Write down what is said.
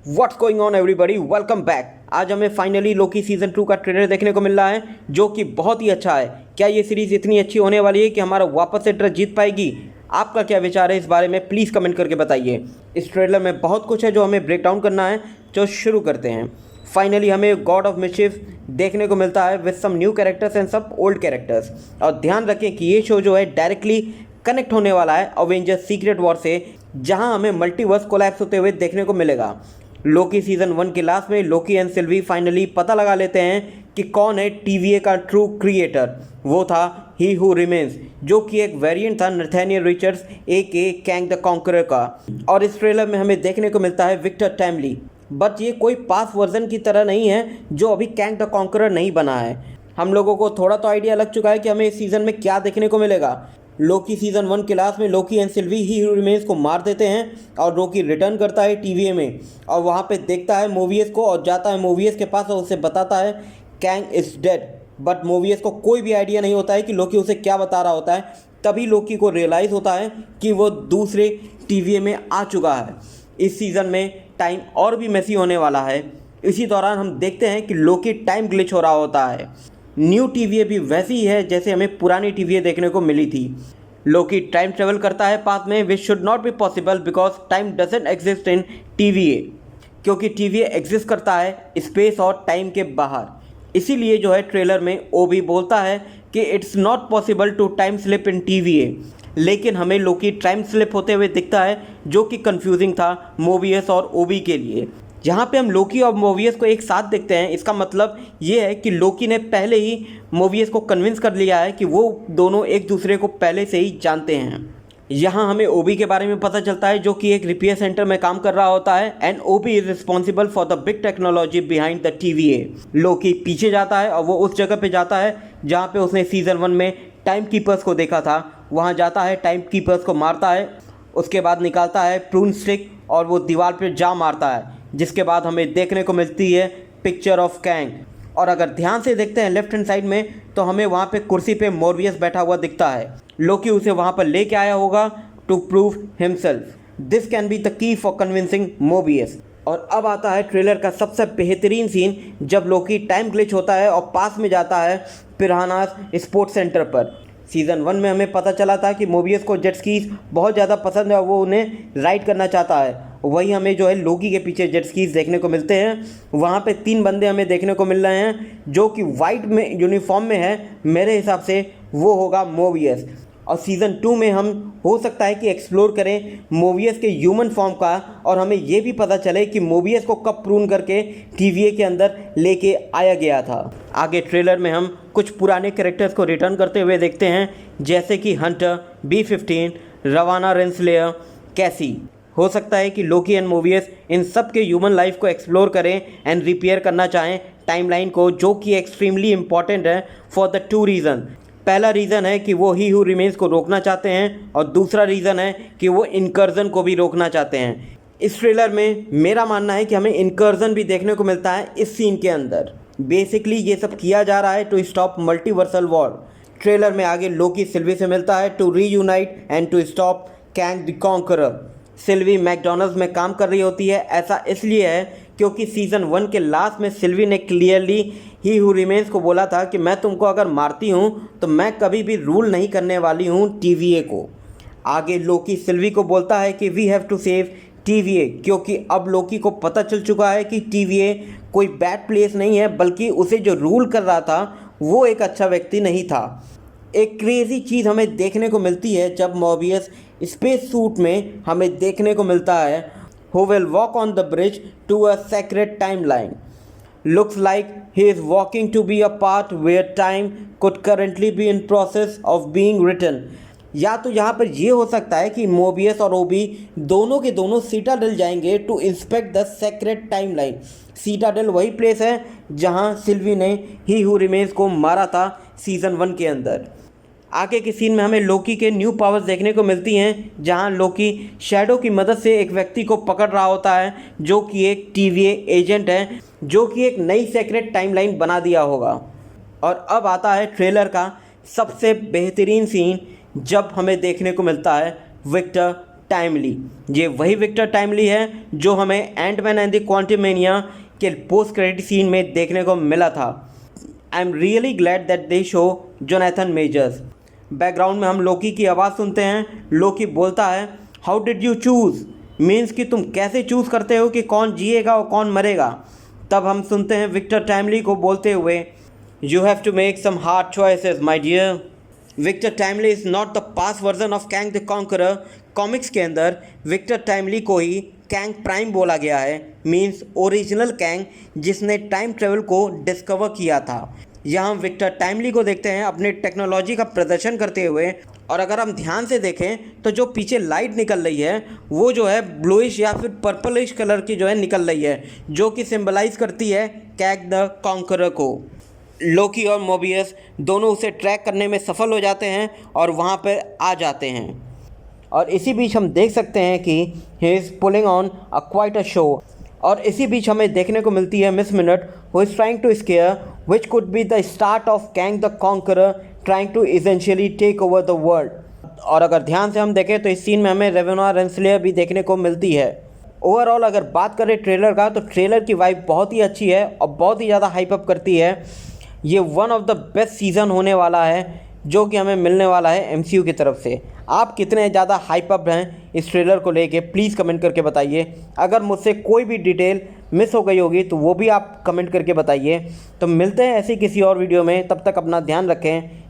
What's going on everybody, welcome back. आज हमें finally Loki season 2 का ट्रेलर देखने को मिल रहा है जो कि बहुत ही अच्छा है। क्या ये सीरीज़ इतनी अच्छी होने वाली है कि हमारा वापस से ट्रस्ट जीत पाएगी? आपका क्या विचार है इस बारे में, प्लीज़ कमेंट करके बताइए। इस ट्रेलर में बहुत कुछ है जो हमें ब्रेक डाउन करना है, तो शुरू करते हैं। फाइनली हमें गॉड ऑफ मिस्chiफ देखने को मिलता है with some new characters and सब ओल्ड कैरेक्टर्स। और ध्यान रखें कि ये शो जो है डायरेक्टली कनेक्ट होने वाला है अवेंजर्स सीक्रेट वॉर से, जहां हमें मल्टीवर्स कोलैप्स होते हुए देखने को मिलेगा। लोकी सीजन 1 के लास्ट में लोकी एंड सिल्वी फाइनली पता लगा लेते हैं कि कौन है TVA का ट्रू क्रिएटर। वो था ही हु रिमेन्स, जो कि एक वेरिएंट था Nathaniel Richards AK Kang the conqueror का। और इस ट्रेलर में हमें देखने को मिलता है विक्टर टाइमली, बट ये कोई पास वर्जन की तरह नहीं है जो अभी कैंग द कॉन्करर नहीं बना है। हम लोगों को थोड़ा तो आइडिया लग चुका है कि हमें इस सीज़न में क्या देखने को मिलेगा। लोकी सीजन 1 के लास्ट में लोकी एंड सिल्वी ही रिमेन्स को मार देते हैं और लोकी रिटर्न करता है TVA में और वहाँ पे देखता है मोबियस को और जाता है मोबियस के पास और उसे बताता है Kang is dead. But Mobius को कोई भी आइडिया नहीं होता है कि लोकी उसे क्या बता रहा होता है। तभी लोकी को रियलाइज़ होता है कि वो दूसरे TVA में आ चुका है। इस सीज़न में टाइम और भी मेसी होने वाला है। इसी दौरान हम देखते हैं कि लोकी टाइम ग्लिच हो रहा होता है। न्यू TVA भी वैसी ही है जैसे हमें पुरानी TVA देखने को मिली थी। लोकी टाइम ट्रेवल करता है पास्ट में, which should not be possible because time doesn't exist in TVA, क्योंकि TVA एग्जिस्ट करता है स्पेस और टाइम के बाहर। इसीलिए जो है ट्रेलर में ओबी बोलता है कि it's not possible to time slip in TVA, लेकिन हमें लोकी टाइम स्लिप होते हुए दिखता है जो कि कंफ्यूजिंग था मोबियस और ओबी के लिए। जहाँ पे हम लोकी और मोबियस को एक साथ देखते हैं, इसका मतलब ये है कि लोकी ने पहले ही मोबियस को कन्विंस कर लिया है कि वो दोनों एक दूसरे को पहले से ही जानते हैं। यहाँ हमें ओबी के बारे में पता चलता है जो कि एक रिपेयर सेंटर में काम कर रहा होता है and OB is responsible for the big technology behind the TVA। Loki पीछे जाता है और वो उस जगह पे जाता है जहाँ पे उसने सीज़न 1 में टाइम कीपर्स को देखा था। वहाँ जाता है, टाइम कीपर्स को मारता है, उसके बाद निकालता है प्रून स्टिक और वो दीवार पर जा मारता है, जिसके बाद हमें देखने को मिलती है पिक्चर ऑफ कैंग। और अगर ध्यान से देखते हैं लेफ्ट हैंड साइड में तो हमें वहाँ पे कुर्सी पे मोबियस बैठा हुआ दिखता है। लोकी उसे वहाँ पर लेके आया होगा to prove himself. This can be the key for convincing Mobius. और अब आता है ट्रेलर का सबसे बेहतरीन सीन, जब लोकी टाइम ग्लिच होता है और पास में जाता है पिरानास स्पोर्ट्स सेंटर पर। सीज़न 1 में हमें पता चला था कि मोबियस को जेट स्कीज बहुत ज़्यादा पसंद है और वो उन्हें राइड करना चाहता है। वही हमें जो है लोकी के पीछे जेट स्कीज देखने को मिलते हैं। वहाँ पे 3 बंदे हमें देखने को मिल रहे हैं जो कि वाइट में यूनिफॉर्म में है। मेरे हिसाब से वो होगा मोबियस। और सीज़न 2 में हम हो सकता है कि एक्सप्लोर करें मोबियस के ह्यूमन फॉर्म का और हमें ये भी पता चले कि मोबियस को कब प्रून करके TVA के अंदर लेके आया गया था। आगे ट्रेलर में हम कुछ पुराने कैरेक्टर्स को रिटर्न करते हुए देखते हैं, जैसे कि हंटर, B-15, रवाना रेंसलेयर, कैसी। हो सकता है कि लोकी एंड मोबियस इन सब के ह्यूमन लाइफ को एक्सप्लोर करें एंड रिपेयर करना चाहें टाइमलाइन को, जो कि एक्सट्रीमली इम्पॉर्टेंट है फॉर द 2 रीज़न। पहला रीज़न है कि वो ही हु रिमेन्स को रोकना चाहते हैं और दूसरा रीज़न है कि वो इनकर्जन को भी रोकना चाहते हैं। इस ट्रेलर में मेरा मानना है कि हमें इनकर्जन भी देखने को मिलता है इस सीन के अंदर। बेसिकली ये सब किया जा रहा है to stop multiversal war. Trailer में आगे लोकी सिल्वी से मिलता है to reunite and to stop Kang the Conqueror. Sylvie McDonald's में काम कर रही होती है। ऐसा इसलिए है क्योंकि सीज़न 1 के लास्ट में सिल्वी ने क्लियरली ही हु रिमेन्स को बोला था कि मैं तुमको अगर मारती हूँ तो मैं कभी भी रूल नहीं करने वाली हूँ TVA को। आगे लोकी सिल्वी को बोलता है कि we have to save TVA, क्योंकि अब लोकी को पता चल चुका है कि TVA कोई बैड प्लेस नहीं है, बल्कि उसे जो रूल कर रहा था वो एक अच्छा व्यक्ति नहीं था। एक क्रेज़ी चीज़ हमें देखने को मिलती है जब मोबियस स्पेस सूट में हमें देखने को मिलता है who will walk on the bridge to a sacred timeline. Looks like he is walking to be a part where time could currently be in process of being written. या तो यहाँ पर ये हो सकता है कि मोबियस और ओबी दोनों के दोनों सीटाडेल जाएंगे to inspect the secret timeline. Citadel वही प्लेस है जहाँ सिल्वी ने ही हु रिमेन्स को मारा था सीज़न 1 के अंदर। आगे के सीन में हमें लोकी के न्यू पावर्स देखने को मिलती हैं, जहां लोकी शैडो की मदद से एक व्यक्ति को पकड़ रहा होता है जो कि एक TVA एजेंट है, जो कि एक नई सेक्रेट टाइमलाइन बना दिया होगा। और अब आता है ट्रेलर का सबसे बेहतरीन सीन, जब हमें देखने को मिलता है विक्टर टाइमली। ये वही विक्टर टाइमली है जो हमें एंटमैन एंड द क्वांटमैनिया के पोस्ट क्रेडिट सीन में देखने को मिला था। I am really glad that they show Jonathan measures. Background में हम लोकी की आवाज़ सुनते हैं। लोकी बोलता है, how did you choose, means कि तुम कैसे चूज़ करते हो कि कौन जिएगा और कौन मरेगा। तब हम सुनते हैं विक्टर टाइमली को बोलते हुए, you have to make some hard choices my dear. Victor Timely is not the past version of Kang the Conqueror. Comics के अंदर विक्टर टाइमली को ही कैंग प्राइम बोला गया है, मीन्स ओरिजिनल कैंग जिसने टाइम ट्रेवल को डिस्कवर किया था। यहाँ हम विक्टर टाइमली को देखते हैं अपने टेक्नोलॉजी का प्रदर्शन करते हुए, और अगर हम ध्यान से देखें तो जो पीछे लाइट निकल रही है वो जो है ब्लूइश या फिर पर्पलिश कलर की जो है निकल रही है, जो कि सिंबलाइज करती है कैंग द कॉन्करर को। लोकी और मोबियस दोनों उसे ट्रैक करने में सफल हो जाते हैं और वहाँ पर आ जाते हैं। और इसी बीच हम देख सकते हैं कि he is pulling on a quite a show. और इसी बीच हमें देखने को मिलती है Miss Minute, who is trying to scare which could be the start of Kang the Conqueror trying to essentially take over the world. और अगर ध्यान से हम देखें तो इस सीन में हमें रेवेना रेंसलेयर भी देखने को मिलती है। ओवरऑल अगर बात करें ट्रेलर का, तो ट्रेलर की वाइब बहुत ही अच्छी है और बहुत ही ज़्यादा हाइप अप करती है। ये one of the best season होने वाला है जो कि हमें मिलने वाला है एमसीयू की तरफ से। आप कितने ज़्यादा हाइप अप हैं इस ट्रेलर को लेके, प्लीज़ कमेंट करके बताइए। अगर मुझसे कोई भी डिटेल मिस हो गई होगी तो वो भी आप कमेंट करके बताइए। तो मिलते हैं ऐसी किसी और वीडियो में, तब तक अपना ध्यान रखें।